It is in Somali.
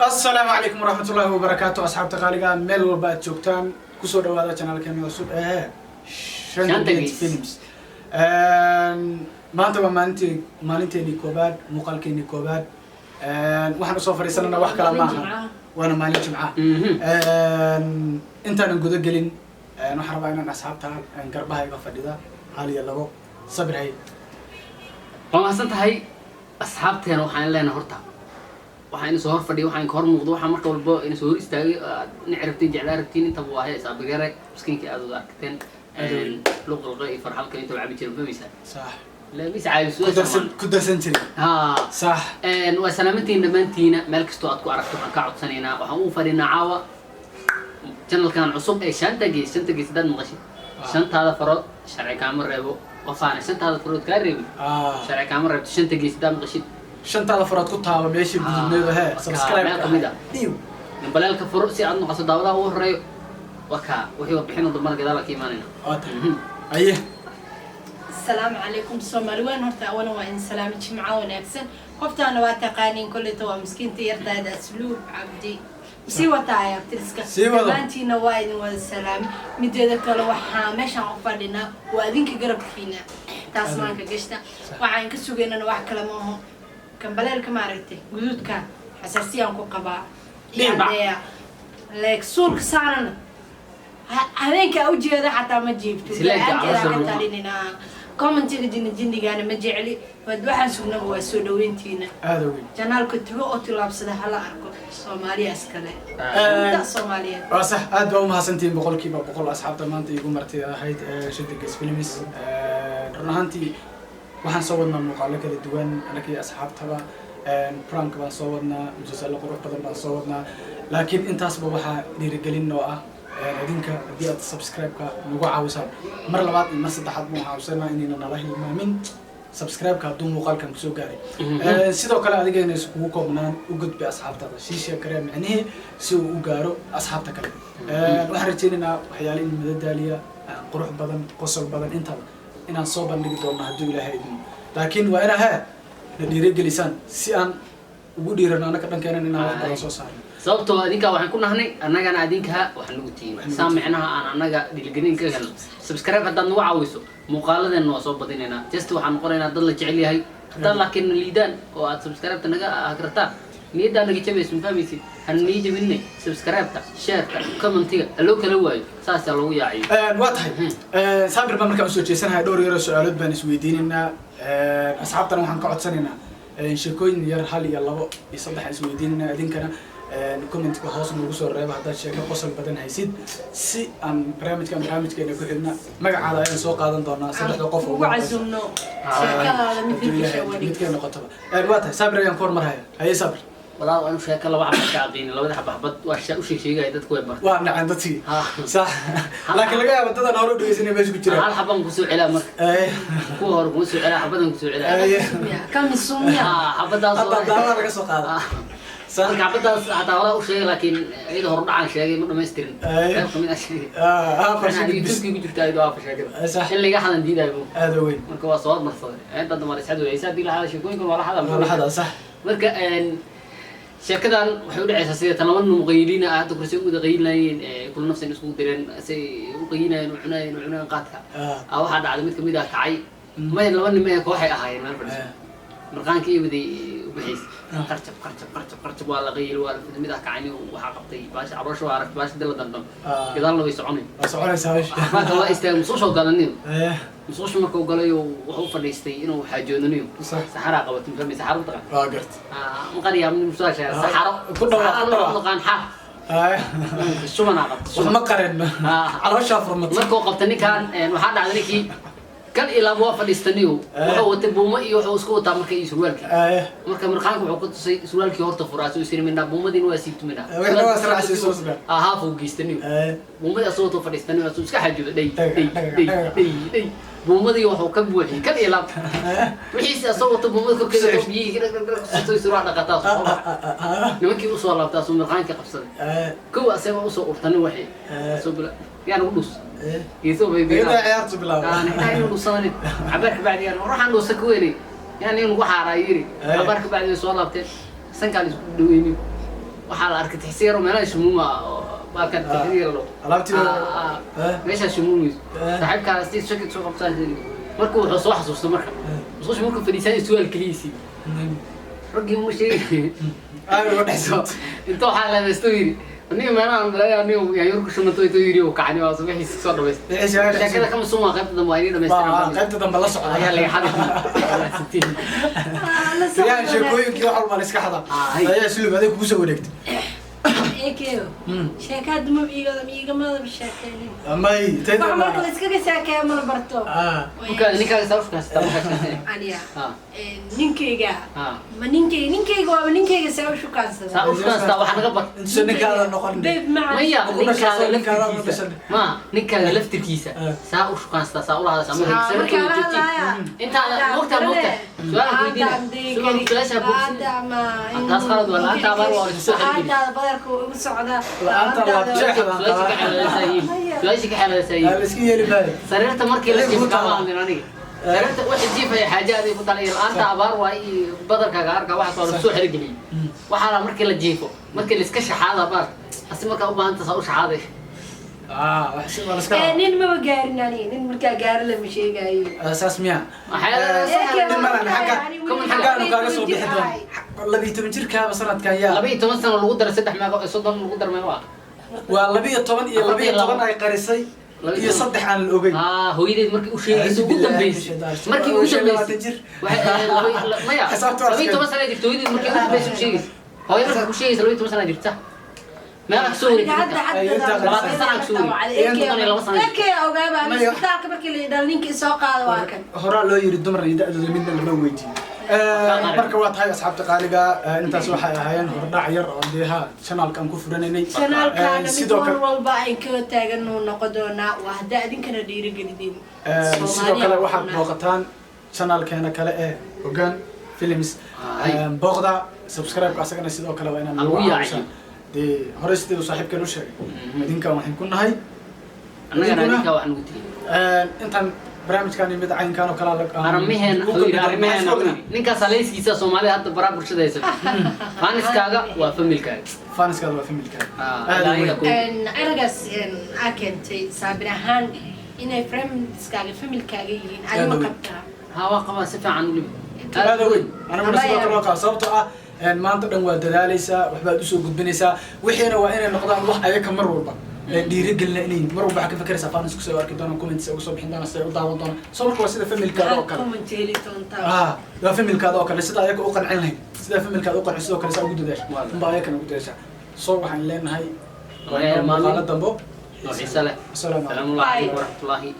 السلام عليكم ورحمة الله وبركاته أصحاب تقاليقا ميل والبات جوكتان كسو دوادا channel كامي وصول شانتي فيلمز ما أنت مالنتيني كوباد مقالكيني كوباد وحنا صوفر يسننا وحكا معها وانا مالي جمعة انت نقود قلين نحرب عينا أصحابتها نقربها يغفر لذا هالي يلغو صبر هاي وما أصنت هاي أصحابتي أنا وحين لنا هرتا وحين سهر فدي وحين كهر موضوع حمر طلبة إن سهر استاجي نعرفتين جعل عرفتين أنت بواهي سابق جرى مسكين كأذو أكتين لغة الغاء فرحة كان أنت لعبي تلو بميسا صح لا بيس عايز كدر سنتري صح وسلامتي نمانتينا مالك استوعبكوا عرفتوا عن كعب سنينا وحمو فرينا عاوة channel كان عصوب إيه شنطة جيس ده مغشي شنطة هذا فرد شرعي كامل ريبو وفانا شنطة هذا فرد كاريبي شرعي كامل ريبو شنطة جيس ده مغشي شنطة هذا فرد كتها وبيشي بدون هاي سبسكرايب ايوه من بلالك فرق سي عندنا قصد داودا هو هري وكا وهي بحين ضمن قدالك ايماننا ايه السلام عليكم سومالي وين هرتا اولا وان سلامة جمعة وناكسن قفت انا واتقانين كل توا مسكين تيرتا هذا اسلوب عبدي سيوة يا بترسكا كمانتي نوايد والسلام مديدك لو حامشا وفادنا وادينك قرب فينا تاسمانك قشتا وعين كسوغينا نواح كلامهم كان بلالك ما عرفتي قدود كان حساسية انكو قبا يعني لك سولك سارنا هذيك اوجي هذا حتى ما جيبتو لأنك كومنتي جندي أنا ما جعلي فدوحن سونا هو سودوينتينا هذا وين جنال كنت هو أطلب صدق هلا أركو سوماليا أسكالي لا سوماليا صح أدوا ما سنتين بقول كيف بقول أصحاب تمانتي يقوم مرتي هاي شدة قص فيلمس رنهانتي waxaan soo wadnaa muuqaalo kala duwan anakii asxaabtaba prank baan soo wadnaa musalsalo qurux badan baan soo wadnaa laakiin intaasba waxaa dhiirigelin noo ah adinka haddii aad subscribe-ka nagu caawisaan mar labaad iyo mar saddexaad baan caawisanaa inayna nala hilmaamin subscribe-ka hadduu muuqaalkan kusoo gaaray sidoo kale adigayna iskugu koobnaan u gudbi asxaabtaada shiisha karee micnihii si uu u gaaro asxaabta kale waxaan rajaynaynaa waxyaale in madadaaliya qurux badan qosol badan intaba inaan soo bandhigi doono hadduu ilaahay idin laakiin waa inaa haa na dhiirigelisaan si aan ugu dhiirano anaka dhankeenan inaan wax badan soo saarno sababtoo adinka waxaan ku nahnay annagana adinka waxaan nagu tihiin saa micnaha aan annaga dhiirigelin ka helno subscribe haddaad nagu caawiso muuqaaladeena waa soo badinaynaa just waxaan noqonaynaa dad la jecel yahay haddaad laakiin liidaan oo aad subscribe-ta naga akhritaan niyaddaa naga jabayso ma fahmaysid han nii jabinne subscribe-ta share-ka commentiga loo kala waayo saasaa loogu yaaciyo waa tahay saabir baan markaan usoo jeesanahay dhowr yaroo su-aalood baan isweydiinaynaa asxaabtana waxaan ka codsanaynaa sheekooyin yar hal iyo labo iyo saddex aan isweydiinaynaa idinkana commentka hoos nagu soo reeba haddaad sheeko qosol badan haysid si aan barnaamijkeena ku xidhna magacaada ayaan soo qaadan doonaa saddexda qof ugu casumno midkay noqotaba waa tahay saabir ayaan ku hormarhaya haye saabir والله أنا شايف كلا واحد كعقين لو ده حبة وش شيء قاعد تكوي بر. وانا عندتي. صح. لكن لقى بدنا نورو دويسني بس كتير. هل حبة نقصو على مر. كوهر نقصو على حبة نقصو على. كم السومية. حبة ده صار. حبة ده ما رقصوا هذا. صح. حبة ده حتى ولا وش شيء لكن إذا هرب عن شيء منه ما يسترن. كم من أشياء. فشل. يوتيوب كي بيجرت هاي دوا فشل كده. صح. اللي قاعد عندي ده يبغى. هذا وين. مركوا صوت مرصود. أنت ده ما يساعدوا يساعد له هذا شيء يكون ولا حدا. ولا حدا صح. مركا شركتان waxay u dhacaysaa sida talaban muqayilina aad kursi ugu daqaynaayeen kullu nafsan isku direen say u qaynaayeen cunaan qaadka waxa dhacday mid kamid ah kacay ma laba nin ma kooxay ahaayeen meel fadhiyo marqaankii waday u bixis qarcab waa la qayl waa mid ah kacay waxa qabtay baash aroosho arag baash dil dandan gidaalna way soconaysaa ma kala istaag soo soo galanay مصوش ما كو قالوا وحو فديستي إنه حاجونيو سحرة قبت مفهمي سحرة طبعا قرت مقرية من المستوى سحرة كله قان حا شو ما نعرف ما قرن على وش أفرمت ما كو قبتني كان وحد عليكي كان إلى أبوه فديستنيو وهو تبوما يوحو سكوت مركي سروالك مركي مرخانك وحو كنت سروالك هورت فراسو يصير منا بوما دين واسيبت منا وإحنا واسرع سيسوسنا هافو جيستنيو بوما يصوتو فديستنيو أسوس كحاجو دي بومدي وحو كبوحي كان يلعب وحيس أصوت بومدي كذا بيجي كذا سوي سرعة قطاس نمكي وصل الله تاسو مرقان كقفصل كوا أسمع وصل أرتني وحي سبلا يعني ودوس يثوب يبي هذا عيارت بلا أنا هاي ودوساني عبرك بعد يعني روح عنده سكويني يعني نروح على يري عبرك بعد وصل الله بتر سنكالي دويني waxaa la arkay taxsiir oo meelaha shumuuma baalkan taxsiir lo alaabtii meesha shumuumis saaxiibkaas si shaki soo qabtaan markuu wuxuu soo xasuusto marka soo markuu fadhiisay su'aal kaliisi ragii mu sheegay aad uga dhexso inta waxa la meestoyiri aniga meelaha malaya aniga yaa yurku shumanto ay yiri oo kacani waa subaxii soo dhaweys shakada kama soo ma qaybta dambe ay dhameystiraan qaybta dambe la socda ayaa laga xaday yaa sheekooyinkii wax walba la iska xada ayaa sulub adeeg kugu soo wareegtay ekeyo sheekad ma iiga ma sheekaynin amay tayda ma la iska sheekay ma barto ninka sawirkaas aniya ninkeyga ma ninkeyga waa ninkeyga sawirkaas waxa naga bar inta ninkaada noqon maya ninka laftirkiisa saa u shukaansta saa u lahaada sama inta waqti su'aal weydiina su'aal taas qalad wala anta bar waa soo xilin ugu socda laanta la jeexda su'aasha ka xalaasay iska yeeli baay sariirta markii la jiifo kama hadlin aniga sariirta waxa jiifay xaajaadii ku dalay laanta abaar waa badarka arka waxa soo xirigeliyay waxa la markii la jiifo markii la iska shaxaada baar asi marka u baahanta saa u shaxaaday wax si wala iska nin ma gaarinani nin marka gaar la sheegay asaas miya kaaga soo bixi doon 12 jirkaaba sanadkan yaa 12 sano lagu daray 3 meeqo 30 lagu daray meeqo waa 12 iyo 12 ay qarisay iyo 3 aan la ogeyn hooyadeed markii uu sheegay ugu dambeysay markii uu sheegay maya 12 sano jirtay hooyadeed markii ugu dambeysay uu sheegay hooyadeed uu sheegay 12 sano jirta meelak soo horaa loo yiri dumar iyo da'dooda midna lama weydiin marka waa tahay asxaabta qaaliga intaas waxay ahaayeen hordhac yar oo deeha channelkan ku furanaynay sidoo kale walba ay ka taagan noqon doonaa waa hadda idinkana dhiirigelidin sidoo kale waxaad booqataan channelkeena kale ee Hogaan Films booqda subscribe-ka asagana sidoo kale waa inaan ugu yaacay de hore sidoo saaxiibkeen u sheegay idinka waxaan ku nahay annaga waxaan ugu tigay intaan barnaamijkan mid caynkan oo kala arrimaheen ninka saleyskiisa Soomaaliya hadda baraha bulshada haysa faniskaaga waa familkaaga anagas akentay saabirahan inay friendskaaga familkaaga yihiin adiga qabtaa waa qaba si fiican u lib هذا وين أنا من السباق الواقع صوته ما أنت دم والدلالة ليس وحبا دوسو قد بنيسا وحين وين النقطة الله أيك مرة ربع ديري قلنا إني مرة ربع كيف فكر سافانس كسر كدانا كومنت سوي صبح دانا سوي ضاو ضانا صور كويس إذا فيلم الكذا وكذا كومنت اللي تونتا لا فيلم الكذا وكذا سيدا أيك أوقن عليه سيدا فيلم الكذا أوقن حسوا كذا سوي جدودش ما أيك أنا جدودش صور عن لين هاي ما قال الدمبو السلام عليكم ورحمة الله